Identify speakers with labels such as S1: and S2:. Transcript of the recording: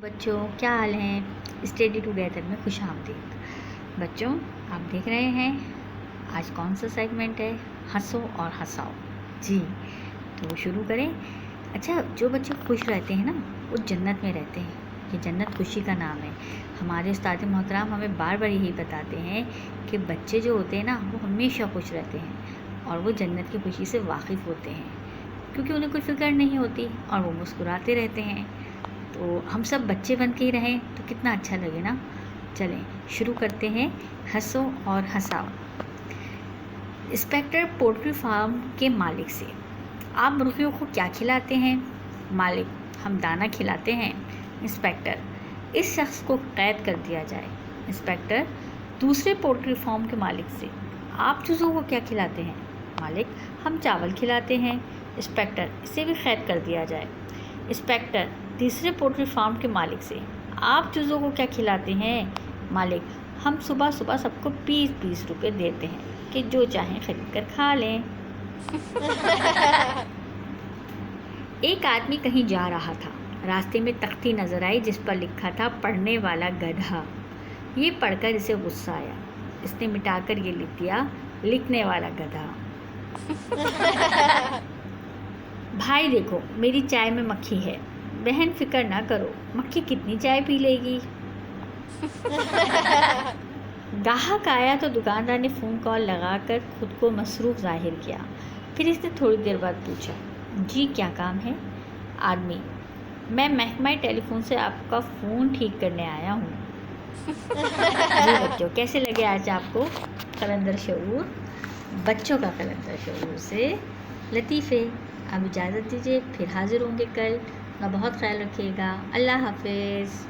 S1: بچوں کیا حال ہیں؟ اسٹڈی ٹوگیدر میں خوش آمدید۔ بچوں آپ دیکھ رہے ہیں آج کون سا سیگمنٹ ہے؟ ہنسو اور ہنساؤ۔ جی تو شروع کریں۔ اچھا، جو بچے خوش رہتے ہیں نا وہ جنت میں رہتے ہیں۔ یہ جنت خوشی کا نام ہے۔ ہمارے استاد محترم ہمیں بار بار یہی بتاتے ہیں کہ بچے جو ہوتے ہیں نا وہ ہمیشہ خوش رہتے ہیں اور وہ جنت کی خوشی سے واقف ہوتے ہیں کیونکہ انہیں کوئی فکر نہیں ہوتی اور وہ مسکراتے رہتے ہیں۔ تو ہم سب بچے بن کے ہی رہیں تو کتنا اچھا لگے نا۔ چلیں شروع کرتے ہیں، ہنسو اور ہنساؤ۔ انسپیکٹر پولٹری فارم کے مالک سے: آپ مرغیوں کو کیا کھلاتے ہیں؟ مالک: ہم دانہ کھلاتے ہیں۔ انسپیکٹر: اس شخص کو قید کر دیا جائے۔ انسپیکٹر دوسرے پولٹری فارم کے مالک سے: آپ چوزوں کو کیا کھلاتے ہیں؟ مالک: ہم چاول کھلاتے ہیں۔ انسپیکٹر: اسے بھی قید کر دیا جائے۔ انسپیکٹر تیسرے پولٹری فارم کے مالک سے: آپ چوزوں کو کیا کھلاتے ہیں؟ مالک: ہم صبح صبح سب کو 20 روپے دیتے ہیں کہ جو چاہیں خرید کر کھا لیں۔ ایک آدمی کہیں جا رہا تھا۔ راستے میں تختی نظر آئی جس پر لکھا تھا پڑھنے والا گدھا۔ یہ پڑھ کر اسے غصہ آیا۔ اس نے مٹا کر یہ لکھ دیا لکھنے والا گدھا۔ بھائی دیکھو میری چائے میں مکھی ہے۔ بہن فکر نہ کرو، مکھی کتنی چائے پی لے گی۔ گاہک آیا تو دکاندار نے فون کال لگا کر خود کو مصروف ظاہر کیا۔ پھر اس نے تھوڑی دیر بعد پوچھا، جی کیا کام ہے؟ آدمی: میں محکمہ ٹیلی فون سے آپ کا فون ٹھیک کرنے آیا ہوں۔ جی بچوں کیسے لگے آج آپ کو قلندر شعور؟ بچوں کا قلندر شعور سے لطیفے۔ اب اجازت دیجیے، پھر حاضر ہوں گے کل۔ اپنا بہت خیال رکھیے گا۔ اللہ حافظ۔